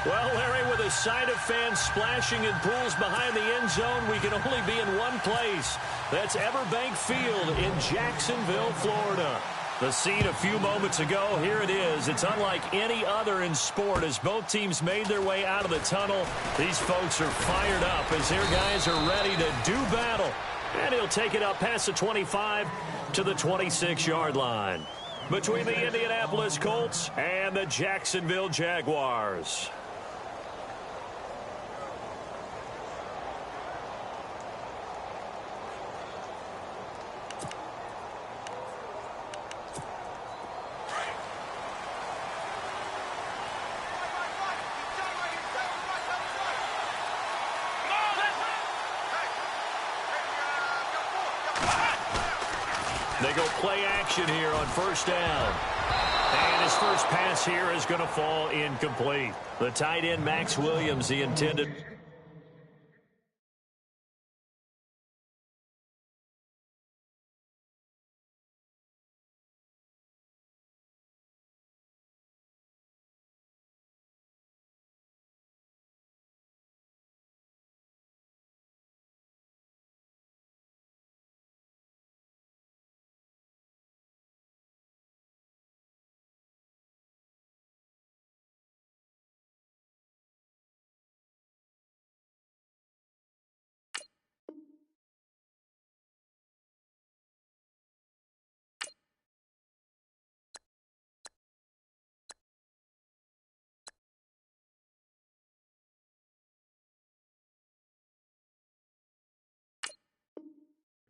Well, Larry, with a sight of fans splashing in pools behind the end zone, we can only be in one place. That's Everbank Field in Jacksonville, Florida. The scene a few moments ago, here it is. It's unlike any other in sport as both teams made their way out of the tunnel. These folks are fired up as their guys are ready to do battle. And he'll take it up past the 25 to the 26-yard line. Between the Indianapolis Colts and the Jacksonville Jaguars. They go play action here on first down. And his first pass here is going to fall incomplete. The tight end, Max Williams, the intended.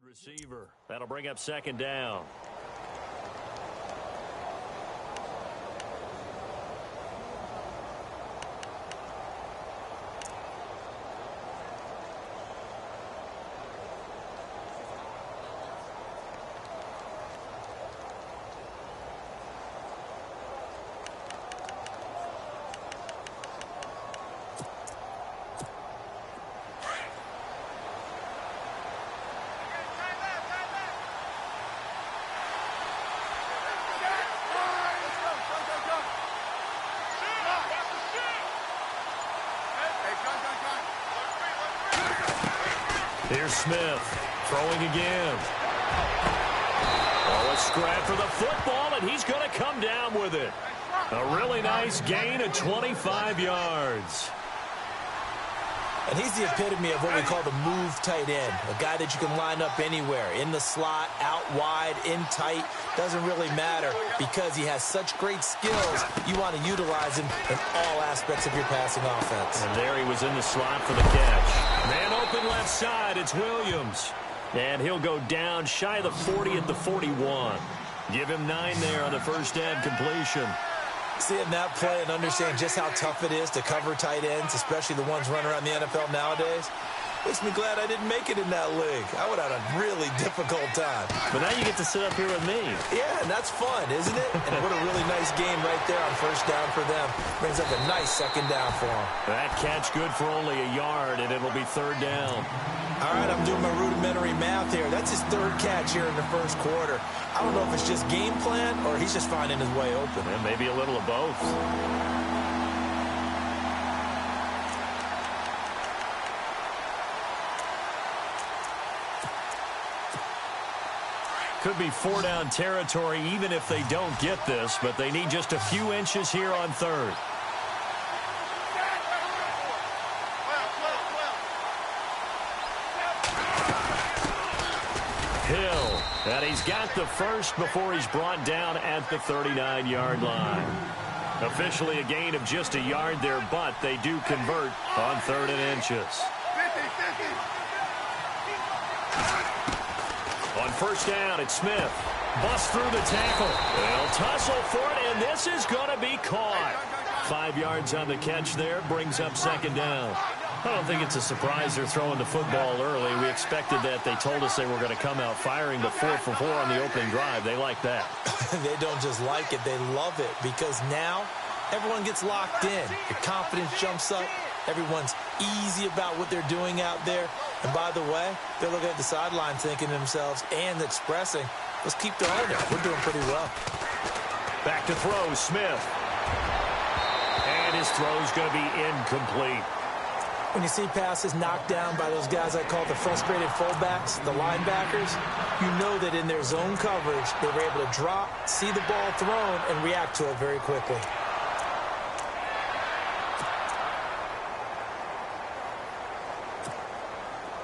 Receiver. That'll bring up second down. Here's Smith throwing again. Oh, a scrap for the football, and he's going to come down with it. A really nice gain of 25 yards. And he's the epitome of what we call the move tight end, a guy that you can line up anywhere, in the slot, out wide, in tight, doesn't really matter because he has such great skills. You want to utilize him in all aspects of your passing offense. And there he was in the slot for the catch. Man open left side, it's Williams. And he'll go down shy of the 40 at the 41. Give him 9 there on the first down completion. Seeing that play and understand just how tough it is to cover tight ends, especially the ones running around the NFL nowadays, makes me glad I didn't make it in that league. I would have had a really difficult time. But now you get to sit up here with me. Yeah, and that's fun, isn't it? And what a really nice game right there on first down for them. Brings up a nice second down for them. That catch good for only a yard, and it'll be third down. All right, I'm doing my rudimentary math here. That's his third catch here in the first quarter. I don't know if it's just game plan or he's just finding his way open. And maybe a little of both. Could be 4-down territory even if they don't get this, but they need just a few inches here on third. Hill, and he's got the first before he's brought down at the 39-yard line. Officially a gain of just a yard there, but they do convert on 3rd and inches. On first down, it's Smith. Busts through the tackle. They'll tussle for it, and this is going to be caught. 5 yards on the catch there, brings up second down. I don't think it's a surprise they're throwing the football early. We expected that. They told us they were going to come out firing, but 4 for 4 on the opening drive. They like that. They don't just like it, they love it, because now everyone gets locked in. The confidence jumps up. Everyone's easy about what they're doing out there. And by the way, they're looking at the sideline thinking to themselves and expressing, let's keep throwing it. We're doing pretty well. Back to throw, Smith. And his throw's going to be incomplete. When you see passes knocked down by those guys I call the frustrated fullbacks, the linebackers, you know that in their zone coverage, they were able to drop, see the ball thrown, and react to it very quickly.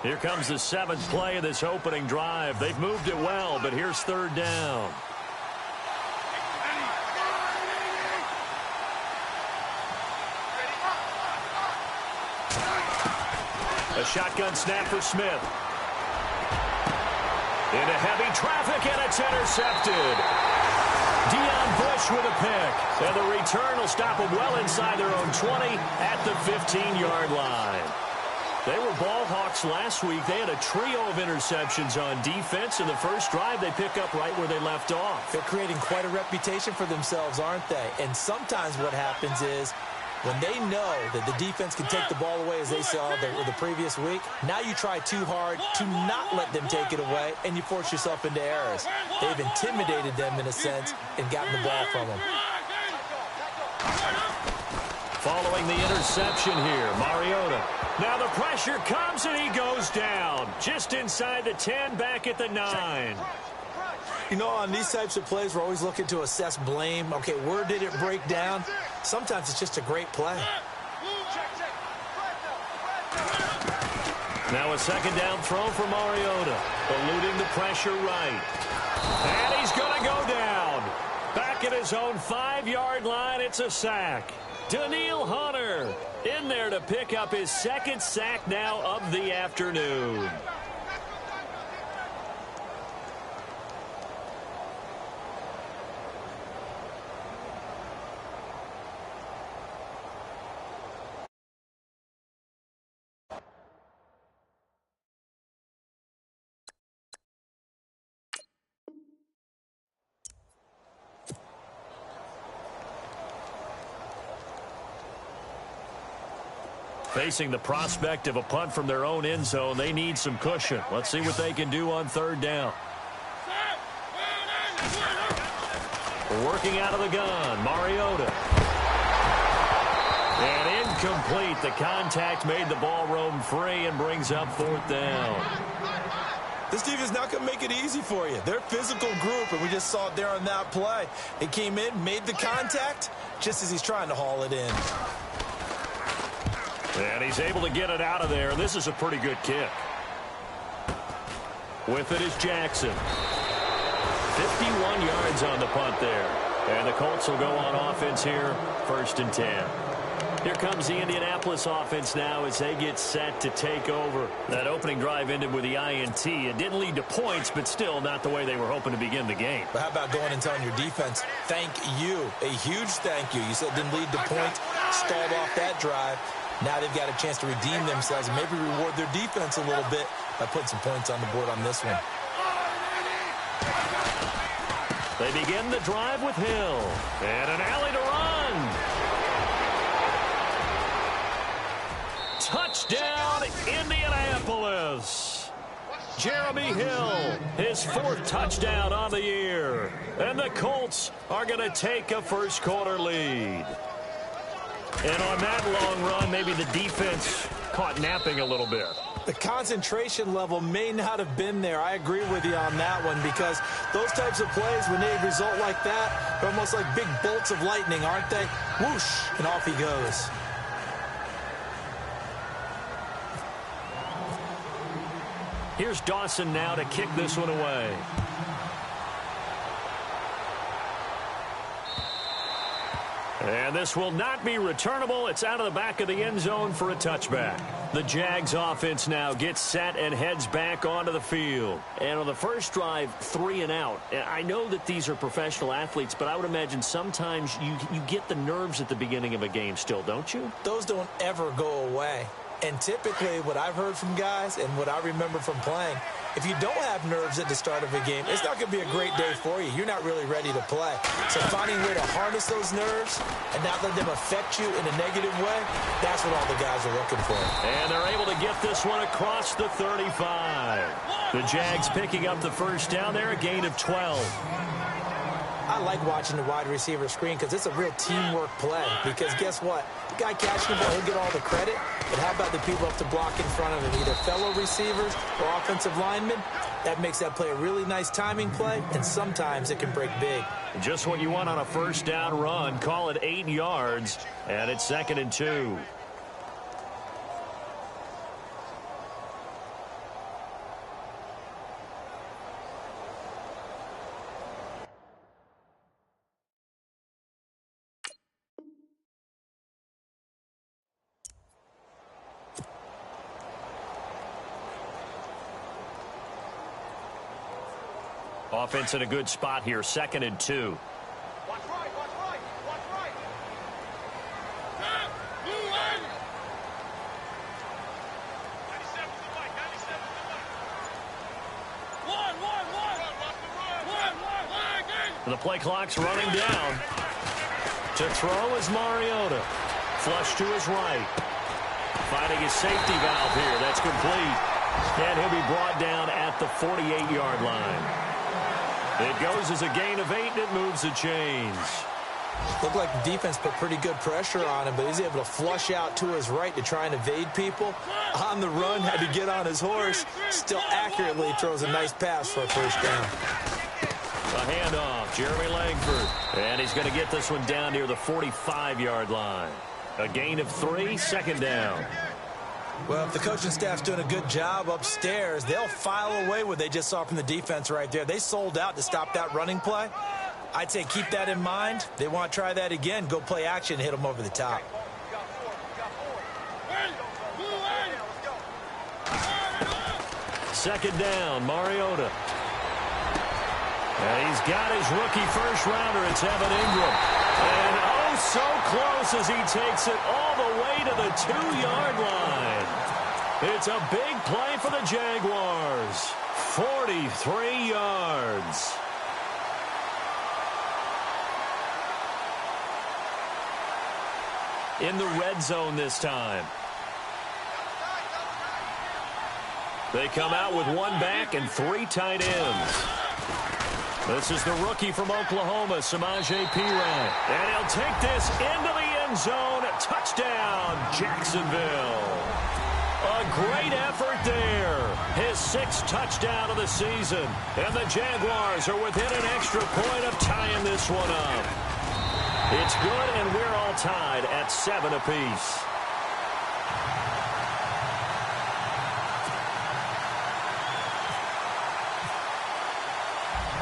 Here comes the 7th play of this opening drive. They've moved it well, but here's 3rd down. A shotgun snap for Smith. Into heavy traffic, and it's intercepted. Deion Bush with a pick. And the return will stop them well inside their own 20 at the 15-yard line. They were ball hawks last week. They had a trio of interceptions on defense. In the first drive, they pick up right where they left off. They're creating quite a reputation for themselves, aren't they? And sometimes what happens is when they know that the defense can take the ball away, as they saw the previous week, now you try too hard to not let them take it away, and you force yourself into errors. They've intimidated them in a sense and gotten the ball from them. Following the interception here, Mariota. Now the pressure comes, and he goes down. Just inside the 10, back at the 9. You know, on these types of plays, we're always looking to assess blame. Okay, where did it break down? Sometimes it's just a great play. Now a 2nd down throw for Mariota. Eluding the pressure right. And he's going to go down. Back at his own 5-yard line, it's a sack. Danielle Hunter in there to pick up his 2nd sack now of the afternoon. Facing the prospect of a punt from their own end zone, they need some cushion. Let's see what they can do on 3rd down. Working out of the gun, Mariota. And incomplete. The contact made the ball roam free and brings up 4th down. This team is not going to make it easy for you. They're a physical group, and we just saw it there on that play. He came in, made the contact, just as he's trying to haul it in. And he's able to get it out of there. This is a pretty good kick. With it is Jackson. 51 yards on the punt there. And the Colts will go on offense here, 1st and 10. Here comes the Indianapolis offense now as they get set to take over. That opening drive ended with the INT. It didn't lead to points, but still not the way they were hoping to begin the game. But how about going and telling your defense, thank you, a huge thank you. You said it didn't lead to points, stalled off that drive. Now they've got a chance to redeem themselves and maybe reward their defense a little bit by putting some points on the board on this one. They begin the drive with Hill. And an alley to run. Touchdown, Indianapolis. Jeremy Hill, his 4th touchdown on the year. And the Colts are going to take a first-quarter lead. And on that long run, maybe the defense caught napping a little bit. The concentration level may not have been there. I agree with you on that one because those types of plays, when they result like that, they're almost like big bolts of lightning, aren't they? Whoosh, and off he goes. Here's Dawson now to kick this one away. And this will not be returnable. It's out of the back of the end zone for a touchback. The Jags offense now gets set and heads back onto the field. And on the first drive, 3 and out. And I know that these are professional athletes, but I would imagine sometimes you get the nerves at the beginning of a game still, don't you? Those don't ever go away. And typically what I've heard from guys and what I remember from playing, if you don't have nerves at the start of a game, it's not going to be a great day for you. You're not really ready to play. So finding a way to harness those nerves and not let them affect you in a negative way, that's what all the guys are looking for. And they're able to get this one across the 35. The Jags picking up the first down there, a gain of 12. I like watching the wide receiver screen because it's a real teamwork play. Because guess what? The guy catching the ball, he'll get all the credit. But how about the people up to block in front of him, either fellow receivers or offensive linemen? That makes that play a really nice timing play, and sometimes it can break big. Just what you want on a first down run. Call it 8 yards, and it's 2nd and 2. Offense in a good spot here, 2nd and 2. Watch right, watch right, watch right. The play clock's running down. To throw is Mariota. Flush to his right. Finding his safety valve here. That's complete. And he'll be brought down at the 48-yard line. It goes as a gain of 8, and it moves the chains. Looked like the defense put pretty good pressure on him, but he's able to flush out to his right to try and evade people. On the run, had to get on his horse. Still accurately throws a nice pass for a first down. A handoff, Jeremy Langford. And he's going to get this one down near the 45-yard line. A gain of 3, 2nd down. Well, if the coaching staff's doing a good job upstairs, they'll file away what they just saw from the defense right there. They sold out to stop that running play. I'd say keep that in mind. They want to try that again. Go play action, hit them over the top. Second down, Mariota. And he's got his rookie first-rounder. It's Evan Ingram. And oh, so close as he takes it all the way to the 2-yard line. It's a big play for the Jaguars. 43 yards. In the red zone this time. They come out with 1 back and 3 tight ends. This is the rookie from Oklahoma, Samaje Perine. And he'll take this into the end zone. Touchdown, Jacksonville. A great effort there. His 6th touchdown of the season. And the Jaguars are within an extra point of tying this one up. It's good, and we're all tied at 7 apiece.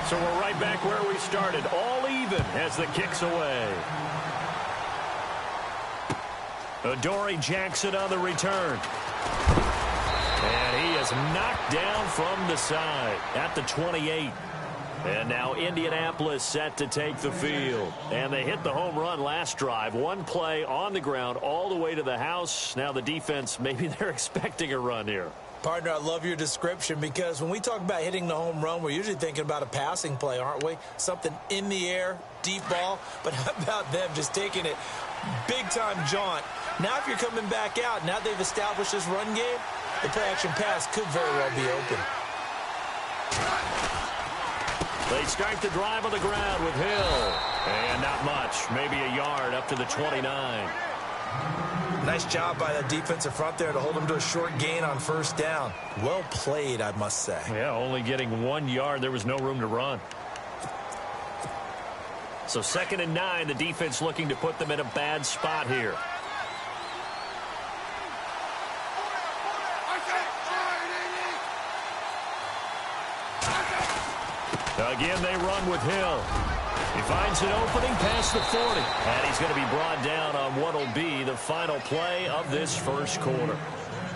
So we're right back where we started, all even as the kick's away. Adoree Jackson on the return. And he is knocked down from the side at the 28. And now Indianapolis set to take the field. And they hit the home run last drive. 1 play on the ground all the way to the house. Now the defense, maybe they're expecting a run here. Partner, I love your description because when we talk about hitting the home run, we're usually thinking about a passing play, aren't we? Something in the air, deep ball. But how about them just taking it big-time jaunt? Now if you're coming back out, now they've established this run game, the play-action pass could very well be open. They start the drive on the ground with Hill. And not much, maybe a yard up to the 29. Nice job by the defensive front there to hold him to a short gain on first down. Well played, I must say. Yeah, only getting 1 yard. There was no room to run. So 2nd and 9, the defense looking to put them in a bad spot here. Again, they run with Hill. He finds an opening past the 40. And he's going to be brought down on what will be the final play of this first quarter.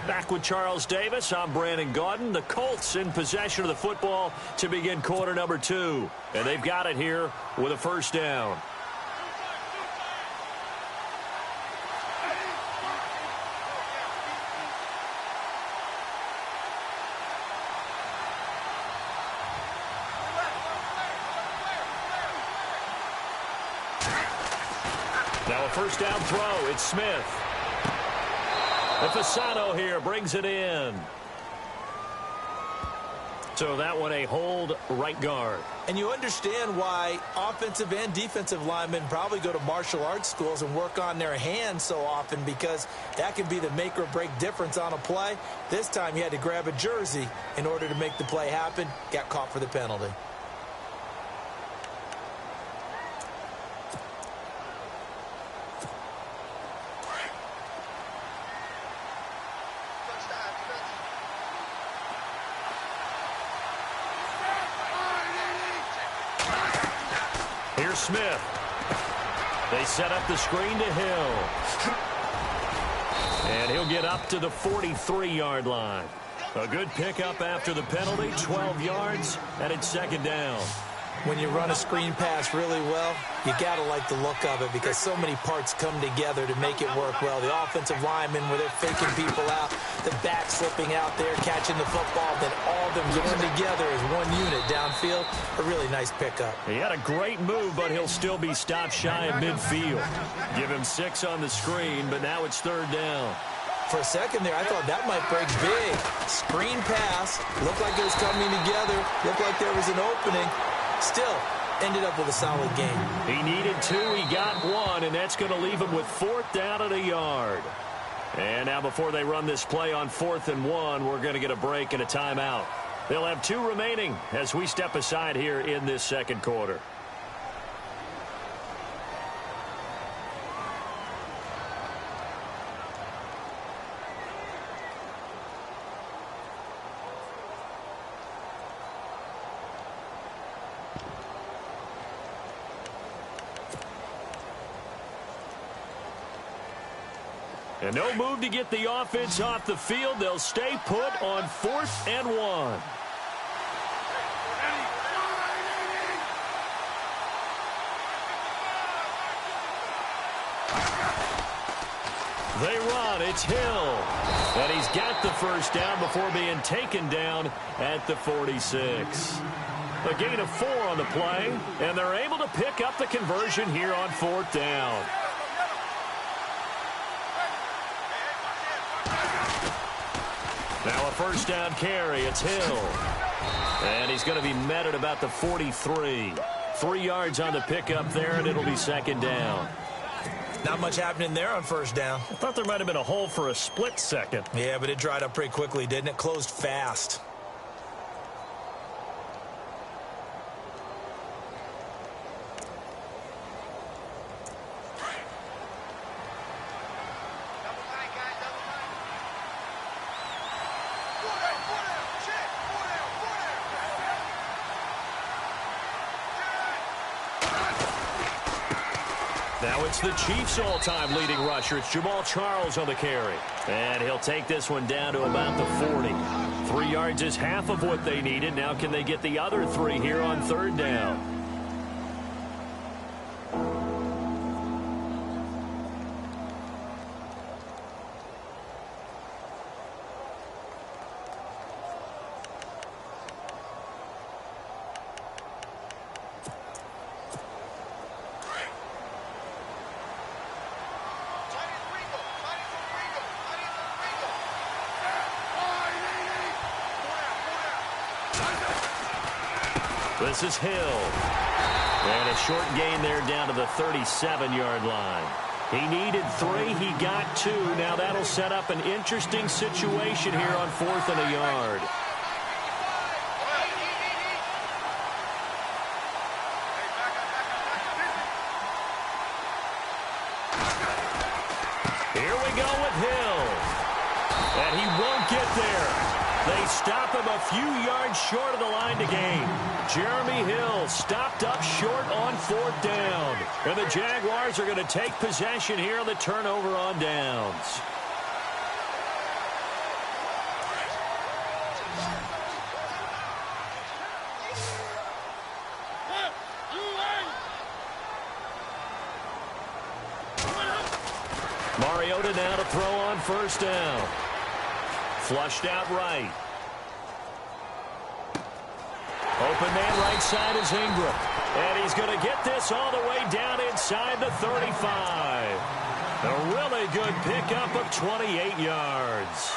Back with Charles Davis, I'm Brandon Gaudin. The Colts in possession of the football to begin quarter number 2. And they've got it here with a first down. Now a first down throw. It's Smith. Fasano here brings it in. So that one a hold right guard. And you understand why offensive and defensive linemen probably go to martial arts schools and work on their hands so often, because that can be the make or break difference on a play. This time he had to grab a jersey in order to make the play happen. Got caught for the penalty. Smith. They set up the screen to Hill. And he'll get up to the 43-yard line. A good pickup after the penalty, 12 yards, and it's second down. When you run a screen pass really well, you got to like the look of it, because so many parts come together to make it work well. The offensive linemen, where they're faking people out, the back slipping out there, catching the football, then all of them going together as one unit downfield. A really nice pickup. He had a great move, but he'll still be stopped shy of midfield. Give him 6 on the screen, but now it's third down. For a second there, I thought that might break big. Screen pass, looked like it was coming together, looked like there was an opening. Still, ended up with a solid game. He needed 2, he got 1, and that's going to leave him with 4th down and a yard. And now before they run this play on 4th and 1, we're going to get a break and a timeout. They'll have 2 remaining as we step aside here in this second quarter. And no move to get the offense off the field. They'll stay put on 4th and 1. They run. It's Hill. And he's got the first down before being taken down at the 46. A gain of 4 on the play, and they're able to pick up the conversion here on 4th down. Now a first down carry. It's Hill. And he's going to be met at about the 43. 3 yards on the pickup there, and it'll be second down. Not much happening there on first down. I thought there might have been a hole for a split second. Yeah, but it dried up pretty quickly, didn't it? Closed fast. Now it's the Chiefs' all-time leading rusher. It's Jamal Charles on the carry. And he'll take this one down to about the 40. 3 yards is half of what they needed. Now can they get the other 3 here on third down? This is Hill. And a short gain there down to the 37-yard line. He needed 3. He got 2. Now that'll set up an interesting situation here on 4th and a yard. Here we go with Hill. And he won't get there. They stop him a few yards short of the line to gain. Jeremy Hill stopped up short on 4th down. And the Jaguars are going to take possession here on the turnover on downs. Mariota now to throw on first down. Flushed out right. Open man right side is Ingram. And he's going to get this all the way down inside the 35. A really good pickup of 28 yards.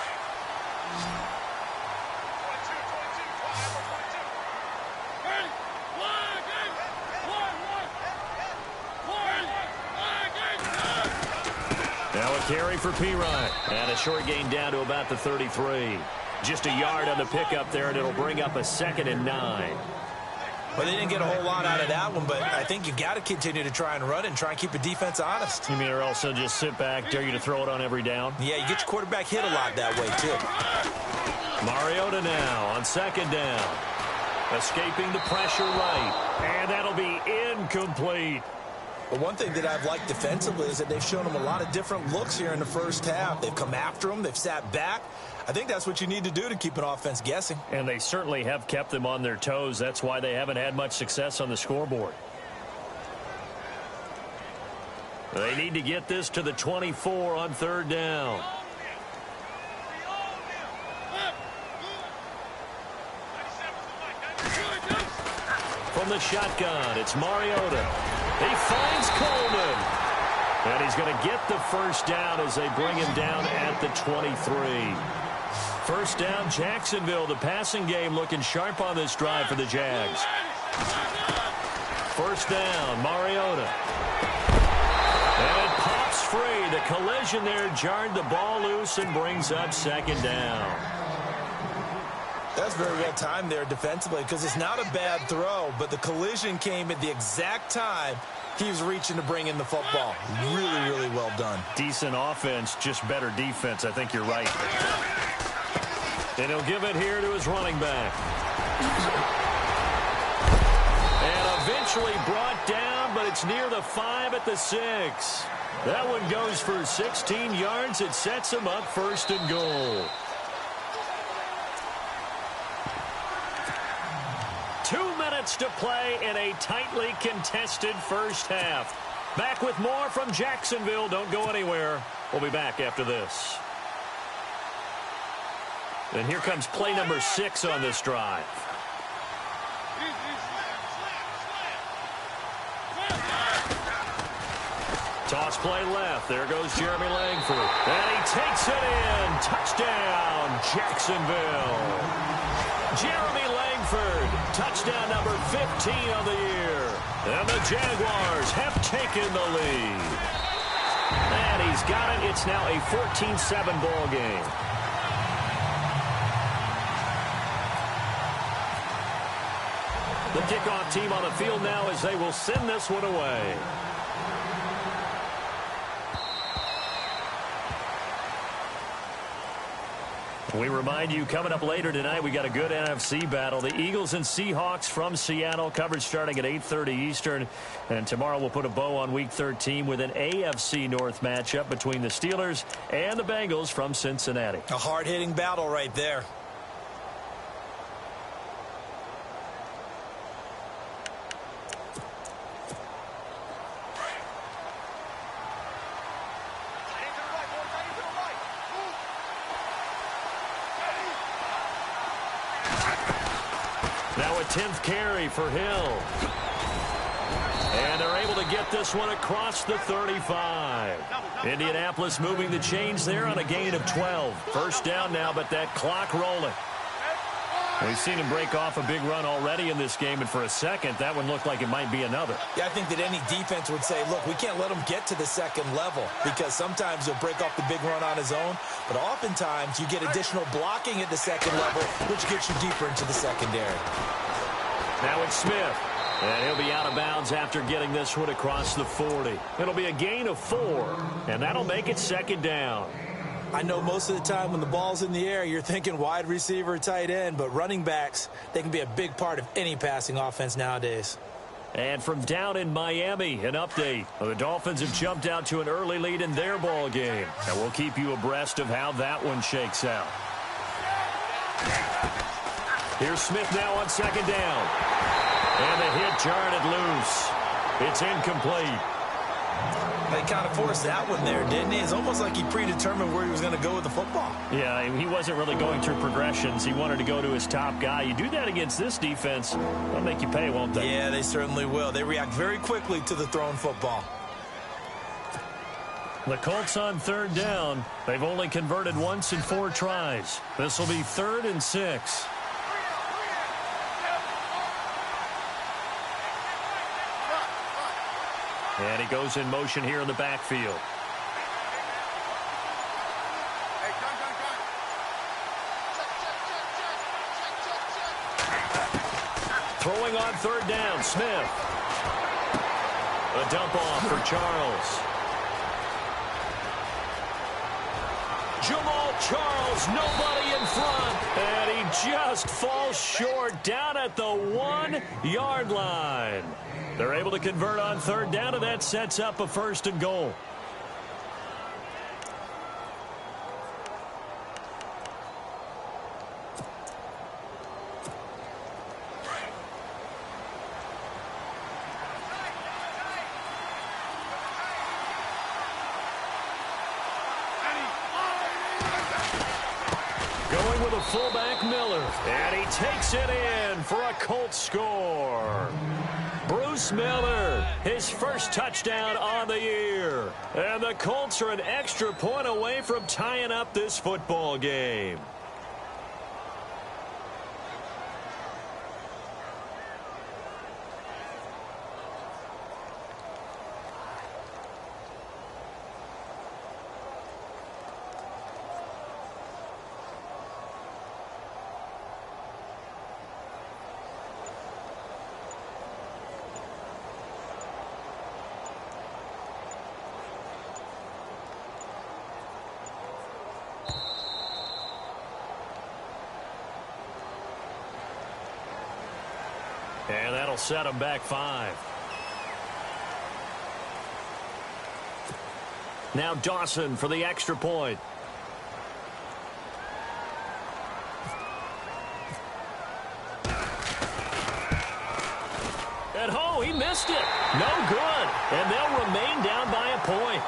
carry for P-Ryan. And a short gain down to about the 33. Just a yard on the pickup there, and it'll bring up a 2nd and 9. Well, they didn't get a whole lot out of that one, but I think you got to continue to try and run and try and keep the defense honest. You mean or also just sit back, dare you to throw it on every down? Yeah, you get your quarterback hit a lot that way, too. Mariota now on 2nd down. Escaping the pressure right. And that'll be incomplete. But one thing that I've liked defensively is that they've shown them a lot of different looks here in the first half. They've come after them. They've sat back. I think that's what you need to do to keep an offense guessing. And they certainly have kept them on their toes. That's why they haven't had much success on the scoreboard. They need to get this to the 24 on 3rd down. From the shotgun, it's Mariota. He finds Coleman. And he's going to get the first down as they bring him down at the 23. First down, Jacksonville. The passing game looking sharp on this drive for the Jags. First down, Mariota. And it pops free. The collision there jarred the ball loose and brings up 2nd down. That's very well timed there defensively because it's not a bad throw, but the collision came at the exact time he was reaching to bring in the football. Really, really well done. Decent offense, just better defense. I think you're right. And he'll give it here to his running back. And eventually brought down, but it's near the 5 at the 6. That one goes for 16 yards. It sets him up 1st and goal. 2 minutes to play in a tightly contested first half. Back with more from Jacksonville. Don't go anywhere. We'll be back after this. And here comes play number 6 on this drive. Toss play left. There goes Jeremy Langford. And he takes it in. Touchdown, Jacksonville. Jeremy Langford, touchdown number 15 on the year. And the Jaguars have taken the lead. And he's got it. It's now a 14-7 ball game. The kickoff team on the field now as they will send this one away. We remind you, coming up later tonight, we got a good NFC battle. The Eagles and Seahawks from Seattle, coverage starting at 8:30 Eastern. And tomorrow we'll put a bow on Week 13 with an AFC North matchup between the Steelers and the Bengals from Cincinnati. A hard-hitting battle right there. Now a 10th carry for Hill. And they're able to get this one across the 35. Indianapolis moving the chains there on a gain of 12. First down now, but that clock rolling. We've seen him break off a big run already in this game, and for a second, that one looked like it might be another. Yeah, I think that any defense would say, look, we can't let him get to the second level because sometimes he'll break off the big run on his own, but oftentimes you get additional blocking at the second level, which gets you deeper into the secondary. Now it's Smith, and he'll be out of bounds after getting this one across the 40. It'll be a gain of 4, and that'll make it 2nd down. I know most of the time when the ball's in the air, you're thinking wide receiver, tight end, but running backs, they can be a big part of any passing offense nowadays. And from down in Miami, an update. The Dolphins have jumped out to an early lead in their ball game. And we'll keep you abreast of how that one shakes out. Here's Smith now on 2nd down. And the hit jarred it loose. It's incomplete. They kind of forced that one there, didn't he? It's almost like he predetermined where he was going to go with the football. Yeah, he wasn't really going through progressions. He wanted to go to his top guy. You do that against this defense, they'll make you pay, won't they? Yeah, they certainly will. They react very quickly to the thrown football. The Colts on 3rd down. They've only converted once in 4 tries. This will be 3rd and 6. And he goes in motion here in the backfield. Throwing on third down, Smith. A dump off for Charles. Jamal Charles, nobody in front, and he just falls short down at the 1-yard line. They're able to convert on third down, and that sets up a 1st and goal. Going with a fullback, Miller, and he takes it in for a Colts score. Bruce Miller, his first touchdown on the year. And the Colts are an extra point away from tying up this football game. And that'll set them back 5. Now Dawson for the extra point. And oh, he missed it. No good. And they'll remain down by a point.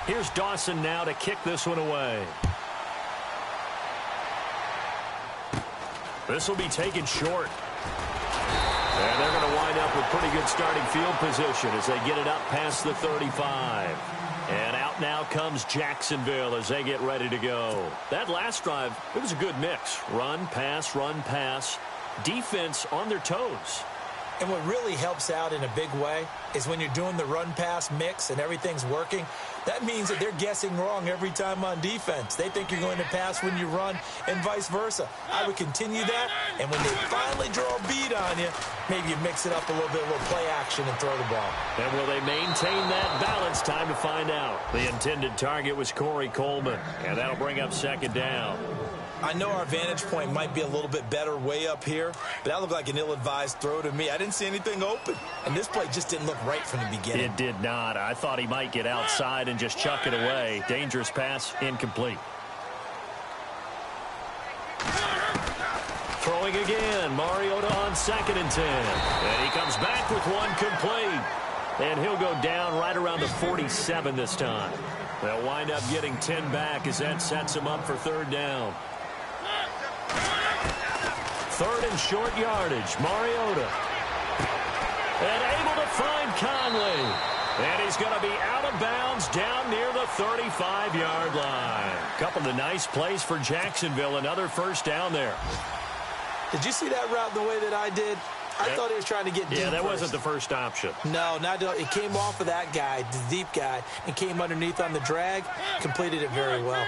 Here's Dawson now to kick this one away. This will be taken short. And they're going to wind up with pretty good starting field position as they get it up past the 35. And out now comes Jacksonville as they get ready to go. That last drive, it was a good mix. Run, pass, defense on their toes. And what really helps out in a big way is when you're doing the run-pass mix and everything's working, that means that they're guessing wrong every time on defense. They think you're going to pass when you run and vice versa. I would continue that, and when they finally draw a beat on you, maybe you mix it up a little bit, a little play action and throw the ball. And will they maintain that balance? Time to find out. The intended target was Corey Coleman, and that'll bring up 2nd down. I know our vantage point might be a little bit better way up here, but that looked like an ill-advised throw to me. I didn't see anything open, and this play just didn't look right from the beginning. It did not. I thought he might get outside and just chuck it away. Dangerous pass, incomplete. Throwing again, Mariota on 2nd and 10. And he comes back with one complete. And he'll go down right around the 47 this time. They'll wind up getting 10 back as that sets him up for 3rd down. 3rd and short yardage, Mariota. And able to find Conley. And he's going to be out of bounds down near the 35-yard line. Couple of nice plays for Jacksonville. Another 1st down there. Did you see that route the way that I did? I thought he was trying to get deep. Yeah, that first. wasn't the first option. No, it came off of that guy, the deep guy, and came underneath on the drag. Completed it very well.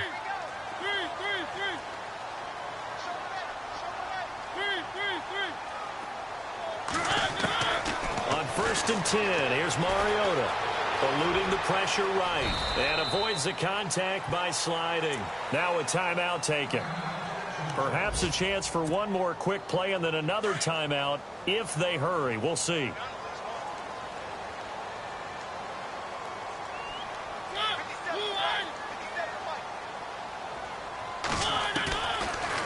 On 1st and 10, here's Mariota. Eluding the pressure right. And avoids the contact by sliding. Now a timeout taken. Perhaps a chance for one more quick play and then another timeout if they hurry. We'll see.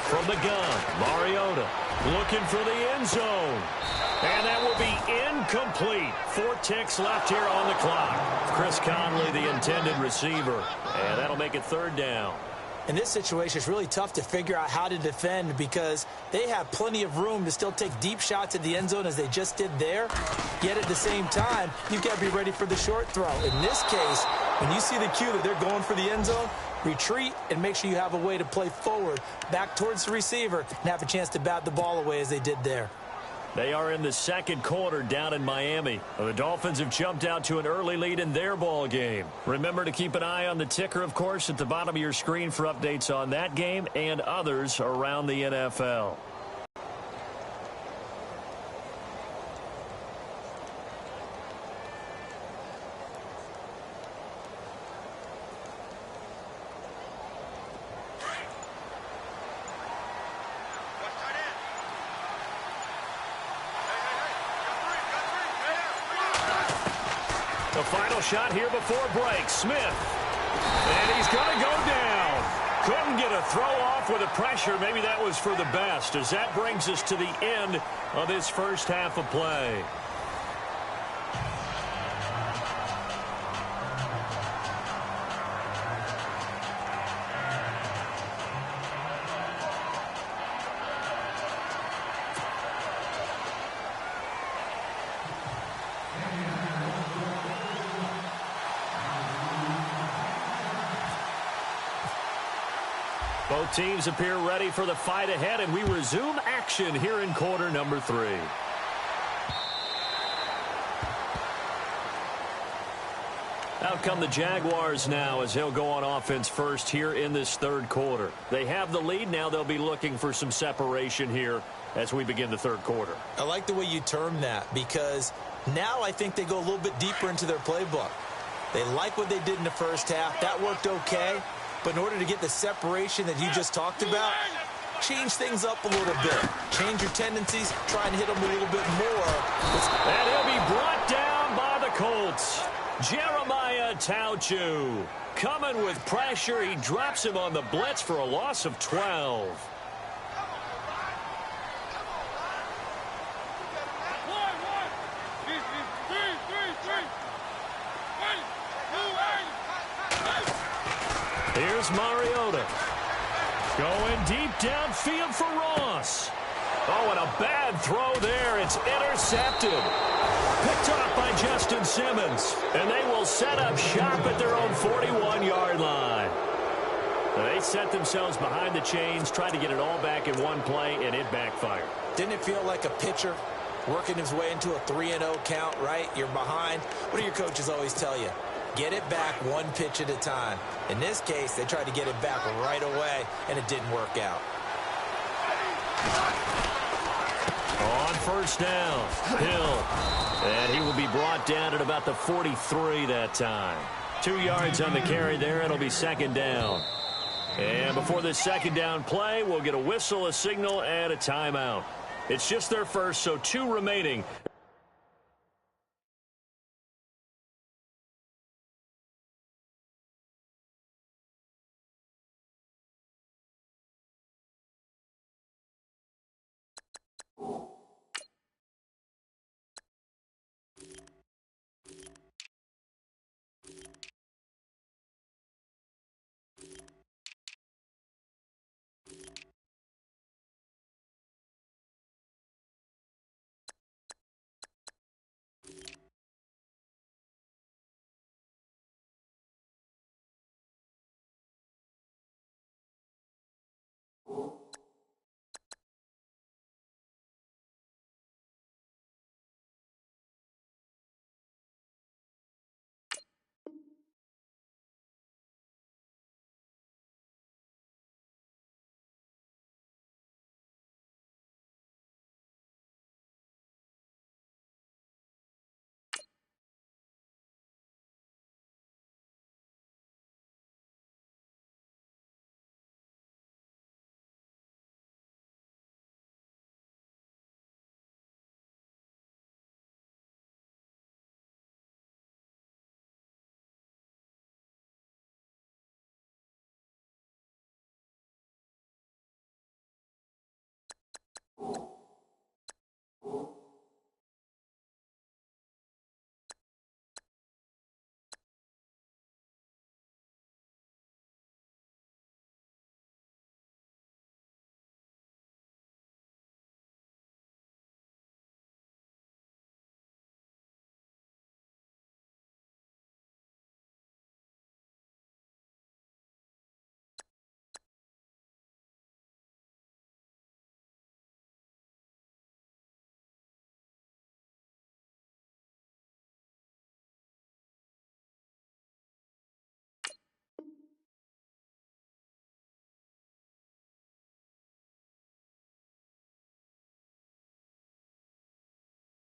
From the gun, Mariota looking for the end zone. And that will be incomplete. 4 ticks left here on the clock. Chris Conley, the intended receiver. And that'll make it 3rd down. In this situation, it's really tough to figure out how to defend because they have plenty of room to still take deep shots at the end zone as they just did there. Yet at the same time, you've got to be ready for the short throw. In this case, when you see the cue that they're going for the end zone, retreat and make sure you have a way to play forward, back towards the receiver, and have a chance to bat the ball away as they did there. They are in the second quarter down in Miami. The Dolphins have jumped out to an early lead in their ball game. Remember to keep an eye on the ticker, of course, at the bottom of your screen for updates on that game and others around the NFL. The final shot here before break. Smith. And he's going to go down. Couldn't get a throw off with the pressure. Maybe that was for the best, as that brings us to the end of this first half of play. Both teams appear ready for the fight ahead, and we resume action here in quarter number 3. Out come the Jaguars now as they'll go on offense first here in this third quarter. They have the lead. Now they'll be looking for some separation here as we begin the third quarter. I like the way you term that because now I think they go a little bit deeper into their playbook. They like what they did in the first half. That worked okay. But in order to get the separation that you just talked about, change things up a little bit. Change your tendencies, try and hit them a little bit more. And he'll be brought down by the Colts. Jeremiah Tauchu coming with pressure. He drops him on the blitz for a loss of 12. Here's Mariota. Going deep downfield for Ross. Oh, and a bad throw there. It's intercepted. Picked off by Justin Simmons. And they will set up shop at their own 41-yard line. They set themselves behind the chains, tried to get it all back in one play, and it backfired. Didn't it feel like a pitcher working his way into a 3-0 count, right? You're behind. What do your coaches always tell you? Get it back one pitch at a time. In this case, they tried to get it back right away, and it didn't work out. On first down, Hill. And he will be brought down at about the 43 that time. 2 yards on the carry there. It'll be second down. And before this second down play, we'll get a whistle, a signal, and a timeout. It's just their first, so 2 remaining.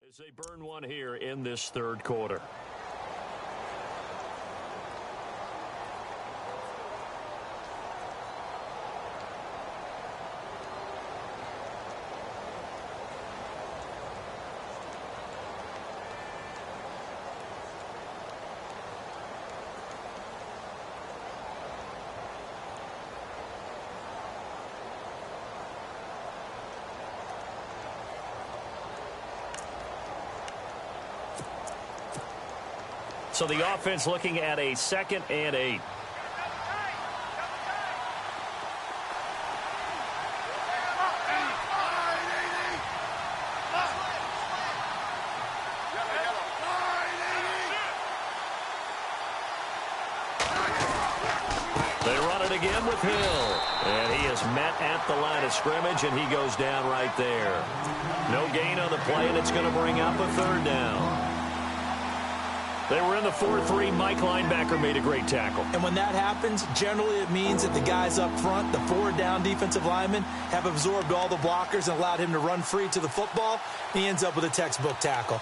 As they burn one here in this third quarter. So the offense looking at a 2nd and 8. They run it again with Hill. And he is met at the line of scrimmage, and he goes down right there. No gain on the play, and it's going to bring up a 3rd down. They were in the 4-3. Mike linebacker made a great tackle. And when that happens, generally it means that the guys up front, the 4-down defensive linemen, have absorbed all the blockers and allowed him to run free to the football. He ends up with a textbook tackle.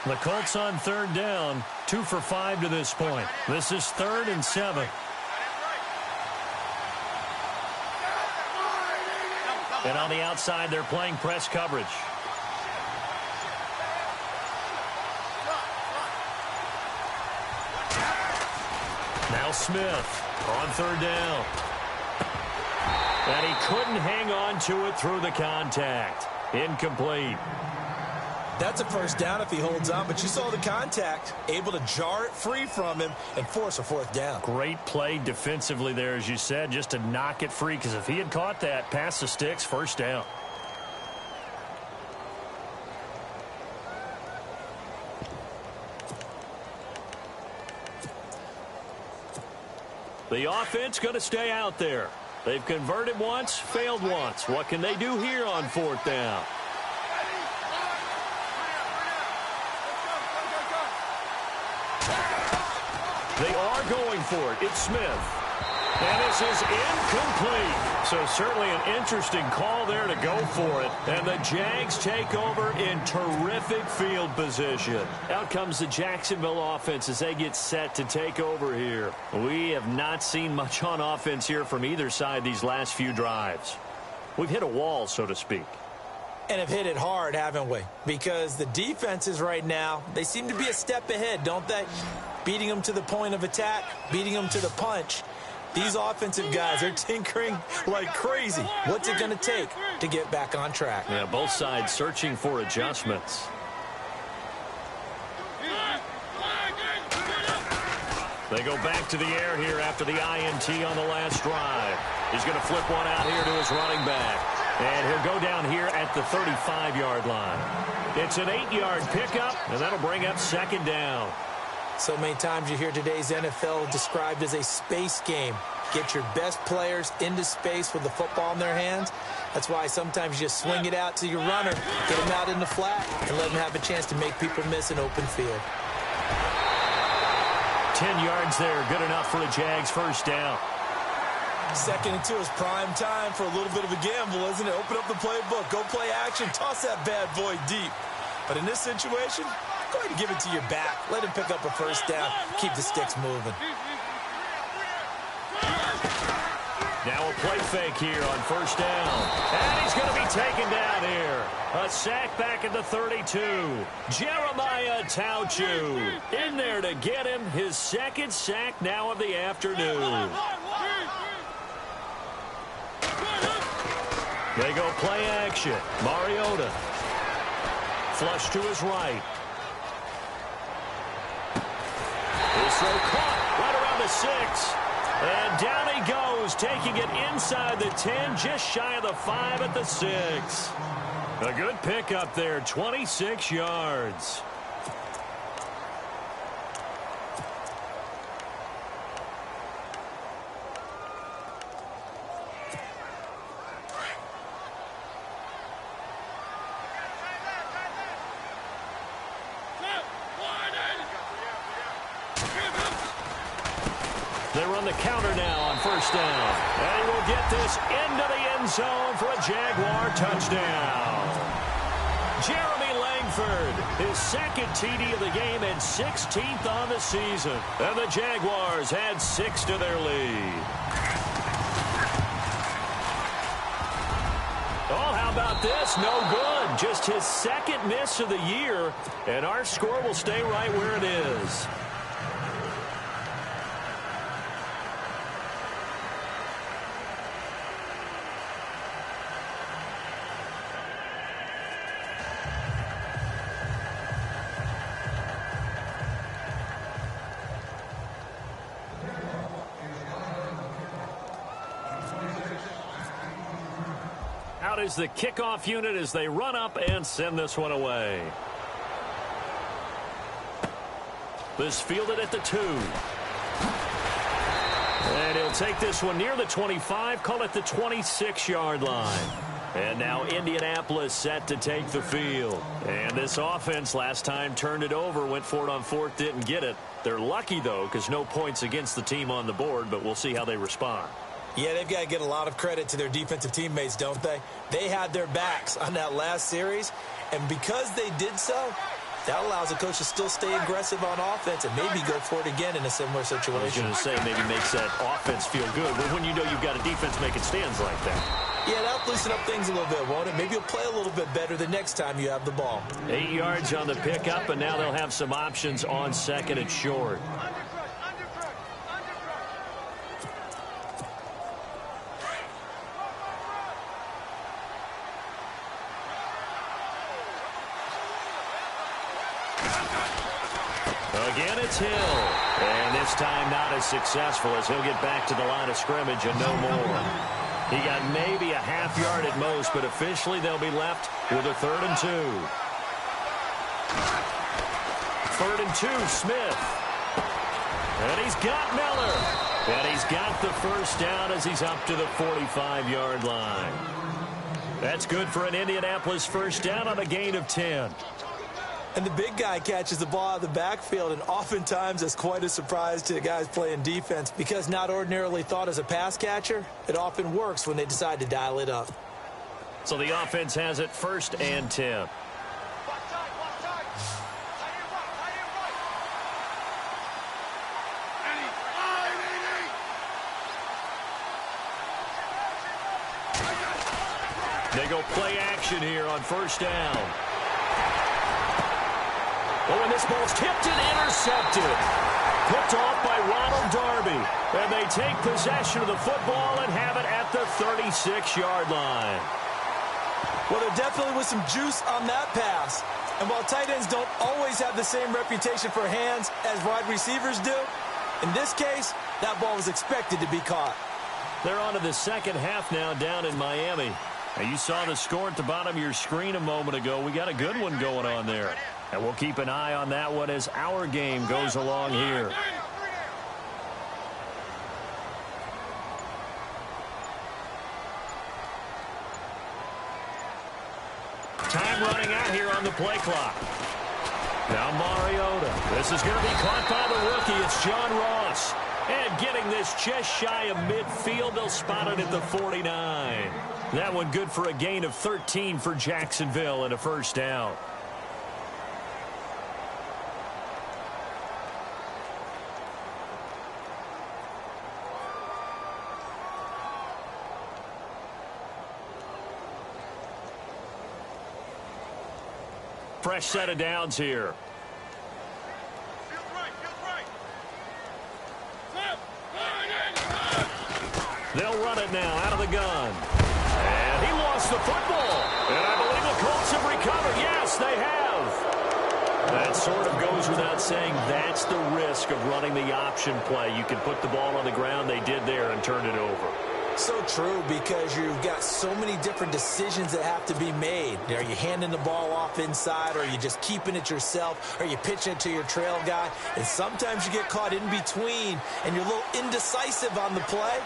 The Colts on 3rd down, 2 for 5 to this point. This is 3rd and 7. And on the outside, they're playing press coverage. Now Smith on 3rd down. And he couldn't hang on to it through the contact. Incomplete. That's a 1st down if he holds on, but you saw the contact, able to jar it free from him and force a 4th down. Great play defensively there, as you said, just to knock it free, because if he had caught that, pass the sticks, 1st down. The offense going to stay out there. They've converted once, failed once. What can they do here on 4th down? They are going for it. It's Smith. And this is incomplete. So certainly an interesting call there to go for it. And the Jags take over in terrific field position. Out comes the Jacksonville offense as they get set to take over here. We have not seen much on offense here from either side these last few drives. We've hit a wall, so to speak. And have hit it hard, haven't we? Because the defenses right now, they seem to be a step ahead, don't they? Beating them to the point of attack, beating them to the punch. These offensive guys are tinkering like crazy. What's it going to take to get back on track? Yeah, both sides searching for adjustments. They go back to the air here after the INT on the last drive. He's going to flip one out here to his running back. And he'll go down here at the 35-yard line. It's an 8-yard pickup, and that'll bring up 2nd down. So many times you hear today's NFL described as a space game. Get your best players into space with the football in their hands. That's why sometimes you just swing it out to your runner, get him out in the flat, and let him have a chance to make people miss an open field. 10 yards there, good enough for a Jags 1st down. 2nd and 2 is prime time for a little bit of a gamble, isn't it? Open up the playbook, go play action, toss that bad boy deep. But in this situation, go ahead and give it to your back. Let him pick up a 1st down, keep the sticks moving. Now a play fake here on 1st down. And he's going to be taken down here. A sack back at the 32. Jeremiah Tauchu in there to get him his 2nd sack now of the afternoon. They go play action. Mariota. Flush to his right. His throw caught right around the 6. And down he goes, taking it inside the 10, just shy of the 5 at the 6. A good pickup there, 26 yards. They run the counter now on first down. And he will get this into the end zone for a Jaguar touchdown. Jeremy Langford, his second TD of the game and 16th on the season. And the Jaguars add 6 to their lead. Oh, how about this? No good. Just his second miss of the year. And our score will stay right where it is. Out is the kickoff unit as they run up and send this one away. This fielded at the 2. And he'll take this one near the 25, call it the 26-yard line. And now Indianapolis set to take the field. And this offense last time turned it over, went for it on 4th, didn't get it. They're lucky, though, because no points against the team on the board, but we'll see how they respond. Yeah, they've got to get a lot of credit to their defensive teammates, don't they? They had their backs on that last series, and because they did so, that allows the coach to still stay aggressive on offense and maybe go for it again in a similar situation. I was going to say maybe makes that offense feel good, but when you know you've got a defense making stands like that. Yeah, that'll loosen up things a little bit, won't it? Maybe you'll play a little bit better the next time you have the ball. 8 yards on the pickup, and now they'll have some options on 2nd and short. Again, it's Hill. And this time not as successful as he'll get back to the line of scrimmage and no more. He got maybe a half yard at most, but officially they'll be left with a 3rd and 2. 3rd and 2, Smith. And he's got Miller. And he's got the first down as he's up to the 45-yard line. That's good for an Indianapolis first down on a gain of 10. And the big guy catches the ball out of the backfield, and oftentimes that's quite a surprise to the guys playing defense because not ordinarily thought as a pass catcher, it often works when they decide to dial it up. So the offense has it 1st and 10. They go play action here on first down. Oh, and this ball's tipped and intercepted. Picked off by Ronald Darby. And they take possession of the football and have it at the 36-yard line. Well, there definitely was some juice on that pass. And while tight ends don't always have the same reputation for hands as wide receivers do, in this case, that ball was expected to be caught. They're on to the second half now down in Miami. Now, you saw the score at the bottom of your screen a moment ago. We got a good one going on there. And we'll keep an eye on that one as our game goes along here. Time running out here on the play clock. Now Mariota. This is going to be caught by the rookie. It's John Ross. And getting this just shy of midfield, they'll spot it at the 49. That one good for a gain of 13 for Jacksonville and a first down. Fresh set of downs here. They'll run it now out of the gun. And he lost the football. And I believe the Colts have recovered. Yes, they have. That sort of goes without saying. That's the risk of running the option play. You can put the ball on the ground. They did there and turned it over. So true, because you've got so many different decisions that have to be made. Are you handing the ball off inside, or are you just keeping it yourself? Are you pitching it to your trail guy? And sometimes you get caught in between, and you're a little indecisive on the play,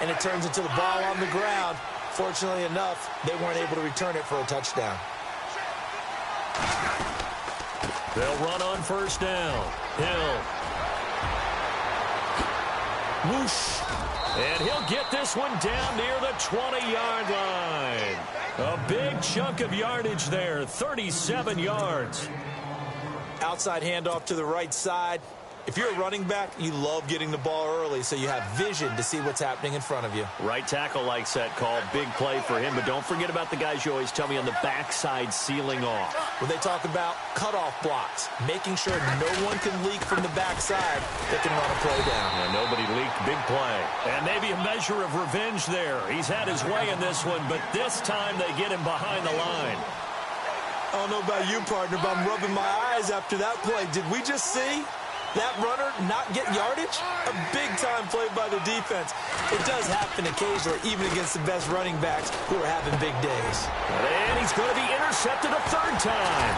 and it turns into the ball on the ground. Fortunately enough, they weren't able to return it for a touchdown. They'll run on first down. Hill. Whoosh. And he'll get this one down near the 20-yard line. A big chunk of yardage there, 37 yards. Outside handoff to the right side. If you're a running back, you love getting the ball early so you have vision to see what's happening in front of you. Right tackle likes that call. Big play for him. But don't forget about the guys you always tell me on the backside sealing off. When they talk about cutoff blocks, making sure no one can leak from the backside, they can run a play down. And nobody leaked. Big play. And maybe a measure of revenge there. He's had his way in this one, but this time they get him behind the line. I don't know about you, partner, but I'm rubbing my eyes after that play. Did we just see that runner not get yardage? A big-time play by the defense. It does happen occasionally, even against the best running backs who are having big days. And he's going to be intercepted a third time.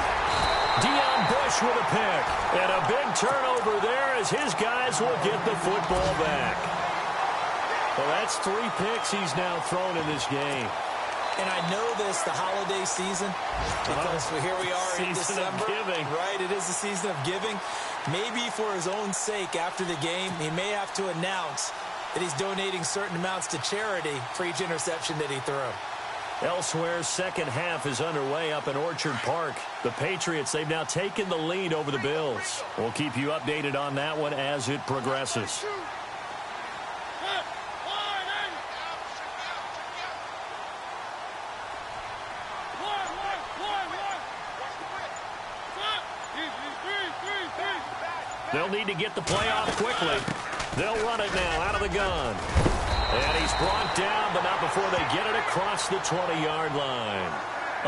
Deion Bush with a pick. And a big turnover there as his guys will get the football back. Well, that's 3 picks he's now thrown in this game. And I know this, the holiday season, because here we are in December. Giving. Right, it is the season of giving. Maybe for his own sake after the game, he may have to announce that he's donating certain amounts to charity for each interception that he threw. Elsewhere, second half is underway up in Orchard Park. The Patriots, they've now taken the lead over the Bills. We'll keep you updated on that one as it progresses. They'll need to get the play off quickly. They'll run it now out of the gun. And he's brought down, but not before they get it across the 20-yard line.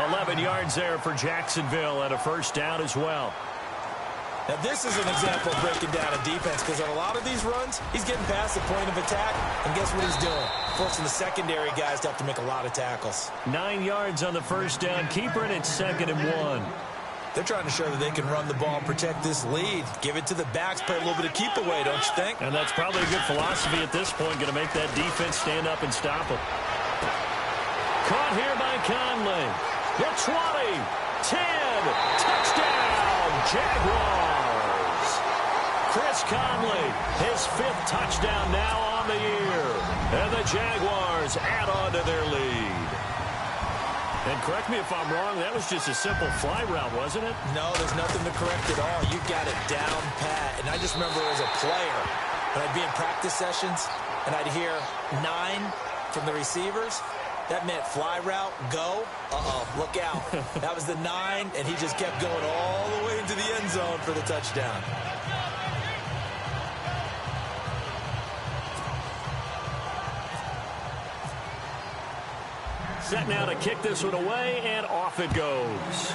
11 yards there for Jacksonville and a first down as well. Now, this is an example of breaking down a defense because on a lot of these runs, he's getting past the point of attack, and guess what he's doing? Forcing the secondary guys to have to make a lot of tackles. 9 yards on the first down. Keeper, and it's 2nd and 1. They're trying to show that they can run the ball and protect this lead. Give it to the backs, play a little bit of keep away, don't you think? And that's probably a good philosophy at this point, going to make that defense stand up and stop them. Caught here by Conley. The 20, 10, touchdown, Jaguars. Chris Conley, his 5th touchdown now on the year. And the Jaguars add on to their lead. And correct me if I'm wrong, that was just a simple fly route, wasn't it? No, there's nothing to correct at all. You got it down pat. And I just remember as a player, when I'd be in practice sessions and I'd hear 9 from the receivers, that meant fly route, go. Uh-oh, look out. That was the 9, and he just kept going all the way into the end zone for the touchdown. Set now to kick this one away, and off it goes.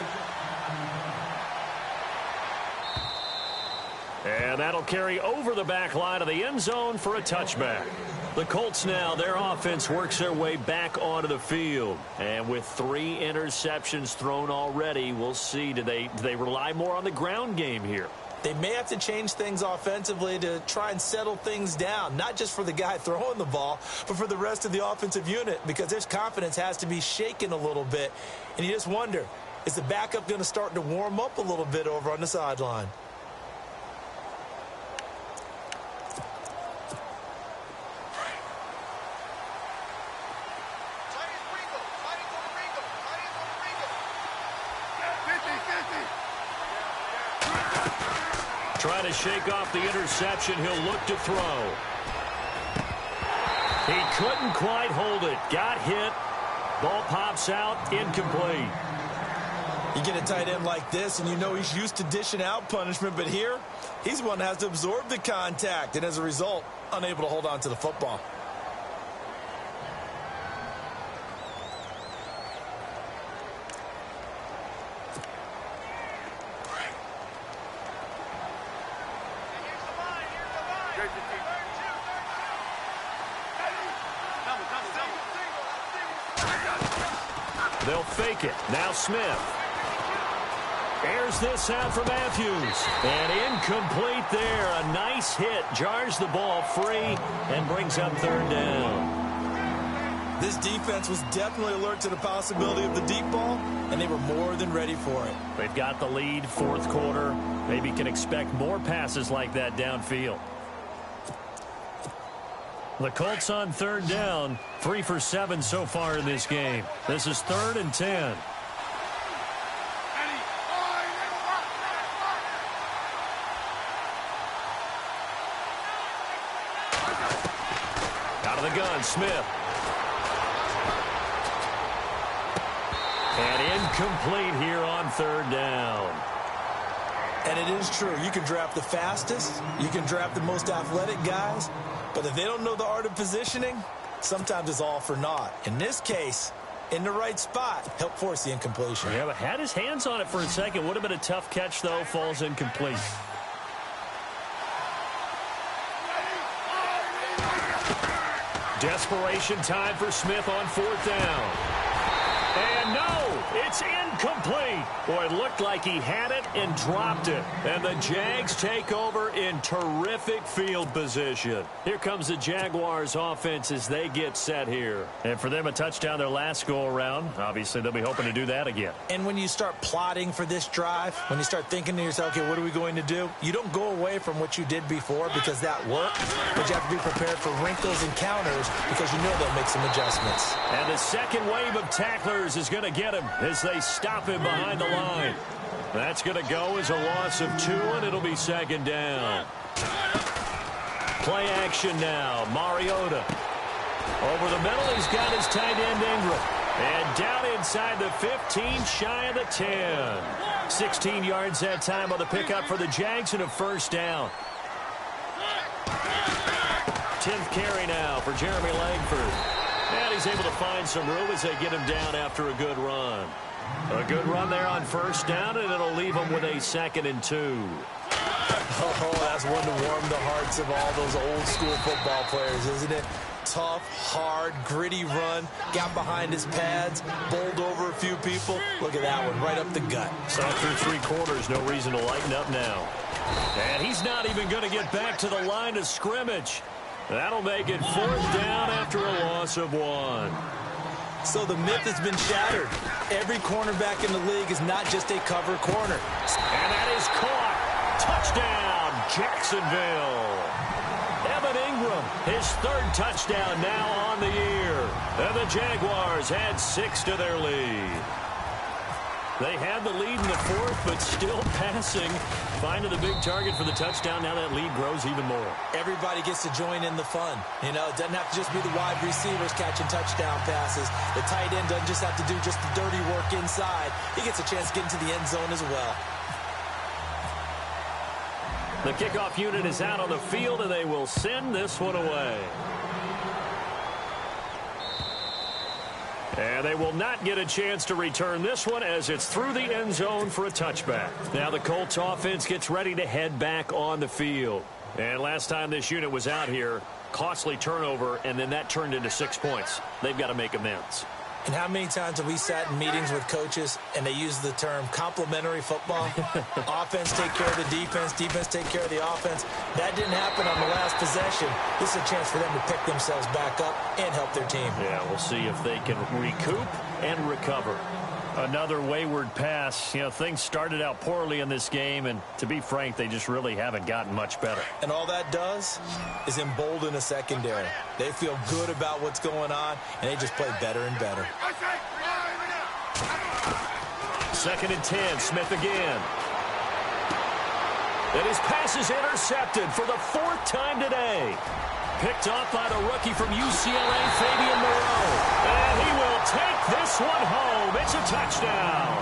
And that'll carry over the back line of the end zone for a touchback. The Colts now, their offense works their way back onto the field. And with 3 interceptions thrown already, we'll see, do they rely more on the ground game here? They may have to change things offensively to try and settle things down, not just for the guy throwing the ball, but for the rest of the offensive unit, because their confidence has to be shaken a little bit. And you just wonder, is the backup going to start to warm up a little bit over on the sideline? Trying to shake off the interception. He'll look to throw. He couldn't quite hold it. Got hit. Ball pops out. Incomplete. You get a tight end like this, and you know he's used to dishing out punishment, but here, he's the one that has to absorb the contact, and as a result, unable to hold on to the football. They'll fake it. Now Smith. Airs this out for Matthews. And incomplete there. A nice hit. Jars the ball free and brings up 3rd down. This defense was definitely alert to the possibility of the deep ball, and they were more than ready for it. They've got the lead, 4th quarter. Maybe can expect more passes like that downfield. The Colts on third down, 3 for 7 so far in this game. This is 3rd and 10. Out of the gun, Smith. And incomplete here on third down. And it is true. You can draft the fastest. You can draft the most athletic guys. But if they don't know the art of positioning, sometimes it's all for naught. In this case, in the right spot, help force the incompletion. Yeah, but had his hands on it for a second. Would have been a tough catch, though. Falls incomplete. Desperation time for Smith on 4th down. And no, it's incomplete. Boy, it looked like he had it and dropped it. And the Jags take over in terrific field position. Here comes the Jaguars offense as they get set here. And for them, a touchdown their last go-around. Obviously, they'll be hoping to do that again. And when you start plotting for this drive, when you start thinking to yourself, okay, what are we going to do? You don't go away from what you did before because that worked. But you have to be prepared for wrinkles and counters because you know they'll make some adjustments. And the second wave of tacklers is going to get him as they stop him behind the line. That's going to go as a loss of 2, and it'll be 2nd down. Play action now. Mariota. Over the middle, he's got his tight end Ingram. And down inside the 15, shy of the 10. 16 yards that time on the pickup for the Jags and a 1st down. 10th carry now for Jeremy Langford. And he's able to find some room as they get him down after a good run. A good run there on 1st down, and it'll leave him with a 2nd and 2. Oh, that's one to warm the hearts of all those old-school football players, isn't it? Tough, hard, gritty run. Got behind his pads, bowled over a few people. Look at that one, right up the gut. So through 3 quarters, no reason to lighten up now. And he's not even going to get back to the line of scrimmage. That'll make it 4th down after a loss of 1. So the myth has been shattered. Every cornerback in the league is not just a cover corner. And that is caught. Touchdown, Jacksonville. Evan Ingram, his 3rd touchdown now on the year. And the Jaguars add 6 to their lead. They had the lead in the 4th, but still passing. Finding the big target for the touchdown. Now that lead grows even more. Everybody gets to join in the fun. You know, it doesn't have to just be the wide receivers catching touchdown passes. The tight end doesn't just have to do just the dirty work inside. He gets a chance to get into the end zone as well. The kickoff unit is out on the field, and they will send this one away. And they will not get a chance to return this one as it's through the end zone for a touchback. Now the Colts offense gets ready to head back on the field. And last time this unit was out here, costly turnover, and then that turned into 6 points. They've got to make amends. And how many times have we sat in meetings with coaches and they use the term complementary football? Offense take care of the defense, defense take care of the offense. That didn't happen on the last possession. This is a chance for them to pick themselves back up and help their team. Yeah, we'll see if they can recoup and recover. Another wayward pass. You know, things started out poorly in this game, and to be frank, they just really haven't gotten much better. And all that does is embolden a secondary. They feel good about what's going on, and they just play better and better. 2nd and 10, Smith again. And his pass is intercepted for the 4th time today. Picked off by the rookie from UCLA, Fabian Moreau. And he will take this one home. It's a touchdown.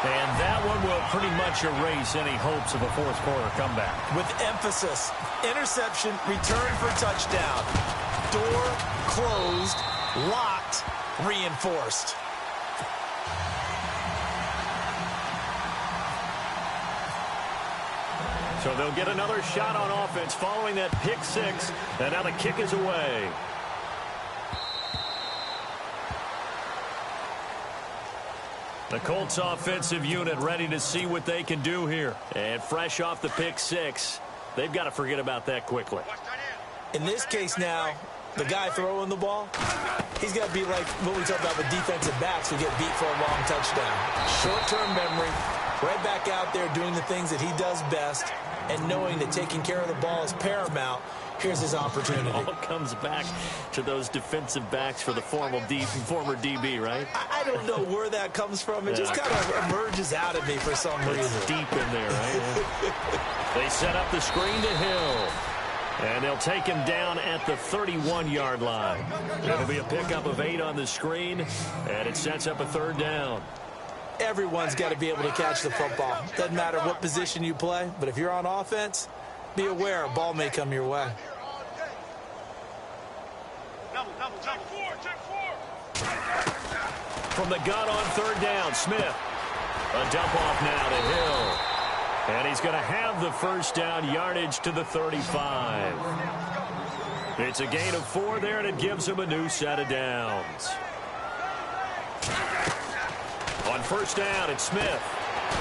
And that one will pretty much erase any hopes of a 4th quarter comeback. With emphasis, interception, return for touchdown. Door closed, locked, reinforced. So they'll get another shot on offense following that pick 6. And now the kick is away. The Colts offensive unit ready to see what they can do here. And fresh off the pick 6, they've got to forget about that quickly. In this case now, the guy throwing the ball, he's got to be like what we talk about with defensive backs who get beat for a long touchdown. Short-term memory, Right back out there doing the things that he does best and knowing that taking care of the ball is paramount. Here's his opportunity. It all comes back to those defensive backs for the former DB, right? I don't know where that comes from. It just kind of emerges out of me for some reason. It's deep in there, right? They set up the screen to Hill. And they'll take him down at the 31-yard line. It'll be a pickup of 8 on the screen, and it sets up a 3rd down. Everyone's got to be able to catch the football. Doesn't matter what position you play, but if you're on offense, be aware a ball may come your way. From the gun on 3rd down, Smith. A dump off now to Hill. And he's going to have the 1st down, yardage to the 35. It's a gain of 4 there, and it gives him a new set of downs. On 1st down, it's Smith.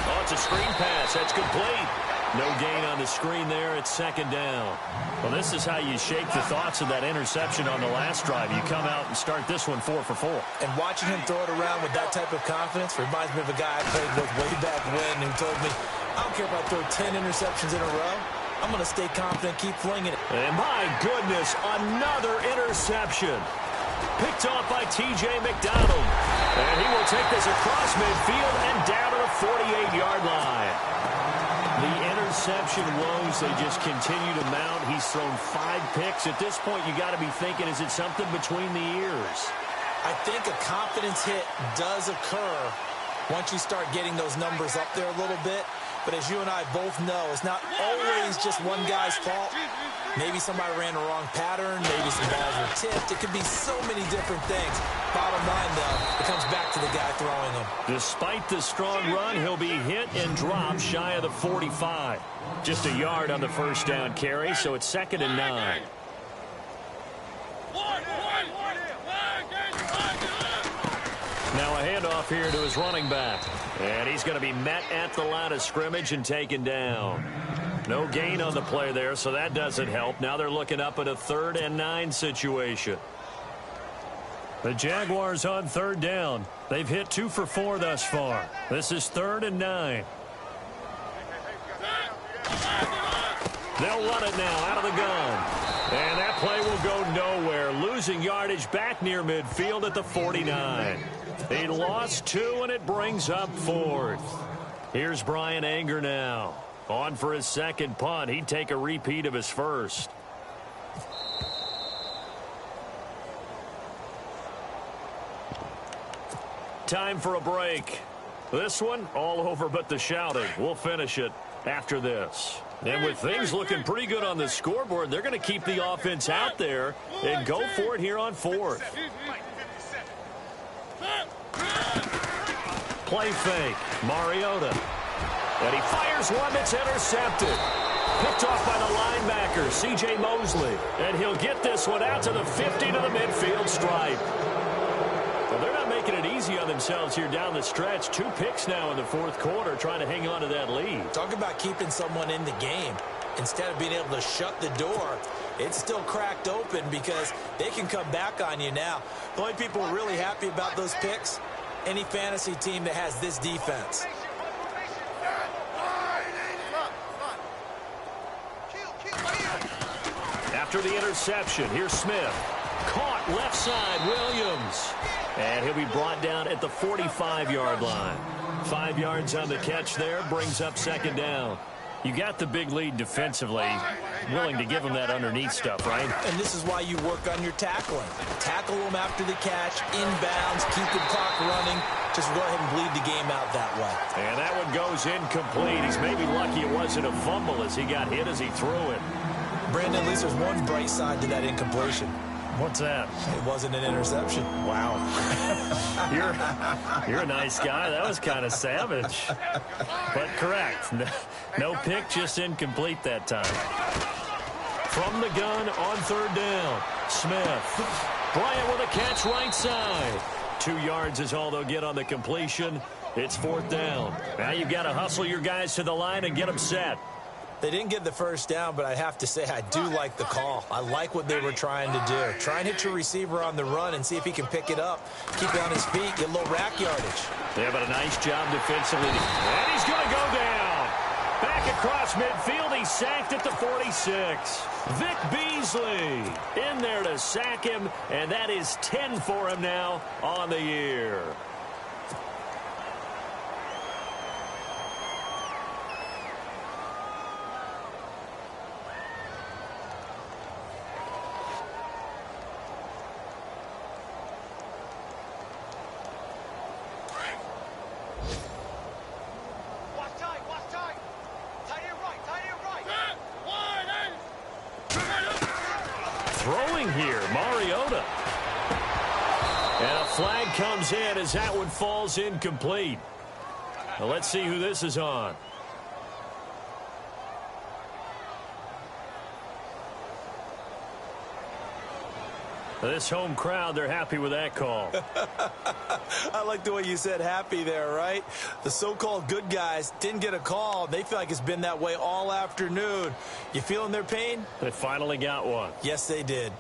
Oh, it's a screen pass. That's complete. No gain on the screen there. It's 2nd down. Well, this is how you shake the thoughts of that interception on the last drive. You come out and start this one 4 for 4. And watching him throw it around with that type of confidence reminds me of a guy I played with way back when who told me, I don't care if I throw 10 interceptions in a row. I'm going to stay confident, keep flinging it. And my goodness, another interception. Picked off by T.J. McDonald. And he will take this across midfield and down to the 48-yard line. The interception woes, they just continue to mount. He's thrown 5 picks. At this point, you got to be thinking, is it something between the ears? I think a confidence hit does occur once you start getting those numbers up there a little bit. But as you and I both know, it's not always just one guy's fault. Maybe somebody ran the wrong pattern. Maybe some balls were tipped. It could be so many different things. Bottom line, though, it comes back to the guy throwing them. Despite the strong run, he'll be hit and dropped shy of the 45. Just a yard on the 1st down carry, so it's 2nd and 9. Now a handoff here to his running back. And he's going to be met at the line of scrimmage and taken down. No gain on the play there, so that doesn't help. Now they're looking up at a 3rd and 9 situation. The Jaguars on 3rd down. They've hit 2 for 4 thus far. This is 3rd and 9. They'll run it now out of the gun. And that play will go nowhere. Losing yardage back near midfield at the 49. He lost 2, and it brings up 4th. Here's Brian Anger now. On for his 2nd punt. He'd take a repeat of his 1st. Time for a break. This one, all over but the shouting. We'll finish it after this. And with things looking pretty good on the scoreboard, they're going to keep the offense out there and go for it here on 4th. Play fake. Mariota. And he fires one that's intercepted. Picked off by the linebacker, C.J. Mosley. And he'll get this one out to the 50 to the midfield stripe. Well, they're not making it easy on themselves here down the stretch. 2 picks now in the 4th quarter trying to hang on to that lead. Talk about keeping someone in the game. Instead of being able to shut the door, it's still cracked open because they can come back on you now. The only people who are really happy about those picks, any fantasy team that has this defense. After the interception, here's Smith. Caught left side, Williams. And he'll be brought down at the 45-yard line. 5 yards on the catch there, brings up 2nd down. You got the big lead defensively, willing to give them that underneath stuff, right? And this is why you work on your tackling. Tackle them after the catch, inbounds, keep the clock running. Just go ahead and bleed the game out that way. And that one goes incomplete. He's maybe lucky it wasn't a fumble as he got hit as he threw it. Brandon, at least there's one bright side to that incompletion. What's that? It wasn't an interception. Wow. You're a nice guy. That was kind of savage. But correct. No pick, just incomplete that time. From the gun on 3rd down. Smith. Bryant with a catch right side. 2 yards is all they'll get on the completion. It's 4th down. Now you've got to hustle your guys to the line and get them set. They didn't get the 1st down, but I have to say I do like the call. I like what they were trying to do. Try and hit your receiver on the run and see if he can pick it up. Keep it on his feet, get a little rack yardage. Yeah, but a nice job defensively. And he's going to go down. Back across midfield, he's sacked at the 46. Vic Beasley in there to sack him, and that is 10 for him now on the year. Throwing here, Mariota. And a flag comes in as that one falls incomplete. Now let's see who this is on. This home crowd, they're happy with that call. I like the way you said happy there, right? The so-called good guys didn't get a call. They feel like it's been that way all afternoon. You feeling their pain? They finally got one. Yes, they did.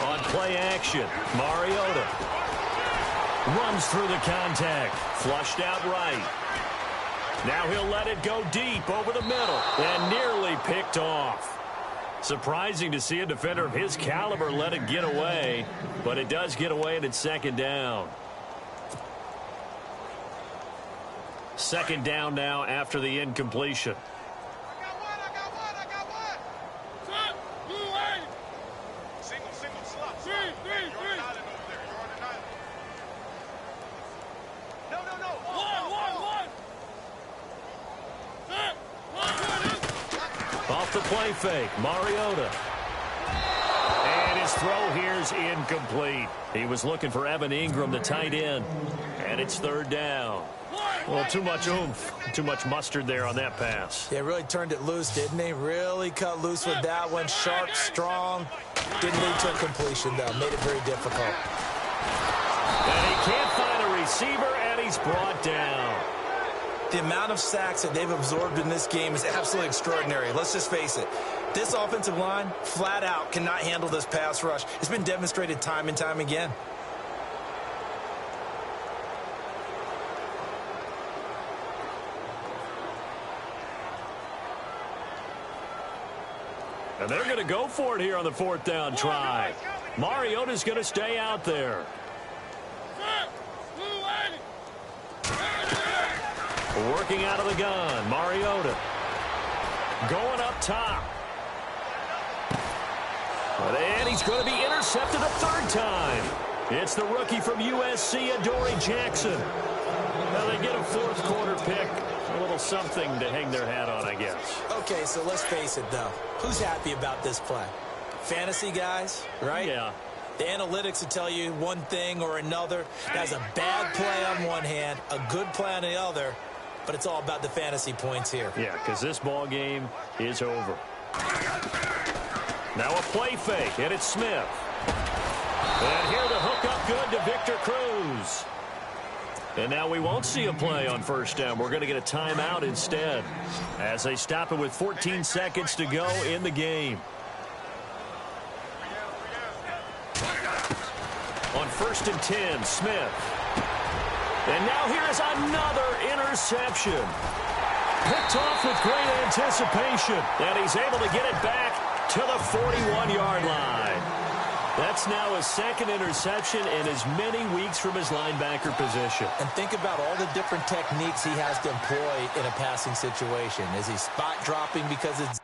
On play action, Mariota runs through the contact, flushed out right. Now he'll let it go deep over the middle and nearly picked off. Surprising to see a defender of his caliber let it get away, but it does get away and it's second down. Second down now after the incompletion. Off the play fake, Mariota. And his throw here's incomplete. He was looking for Evan Ingram, the tight end. And it's third down. Well, too much oomph, too much mustard there on that pass. They really turned it loose, didn't they? Really cut loose with that one. Sharp, strong. Didn't lead to a completion, though. Made it very difficult. And he can't find a receiver, and he's brought down. The amount of sacks that they've absorbed in this game is absolutely extraordinary. Let's just face it. This offensive line, flat out, cannot handle this pass rush. It's been demonstrated time and time again. And they're going to go for it here on the fourth down try. Mariota's going to stay out there. Working out of the gun, Mariota. Going up top. And he's going to be intercepted a third time. It's the rookie from USC, Adoree Jackson. Now they get a fourth quarter pick. A little something to hang their hat on, I guess. Okay, so let's face it, though. Who's happy about this play? Fantasy guys, right? Yeah. The analytics will tell you one thing or another. That's a bad play on one hand, a good play on the other, but it's all about the fantasy points here. Yeah, because this ball game is over. Now a play fake, and it's Smith. And here the hook up good to Victor Cruz. And now we won't see a play on first down. We're going to get a timeout instead as they stop it with 14 seconds to go in the game. On 1st and 10, Smith. And now here is another interception. Picked off with great anticipation. And he's able to get it back to the 41-yard line. That's now his second interception in as many weeks from his linebacker position. And think about all the different techniques he has to employ in a passing situation. Is he spot dropping because it's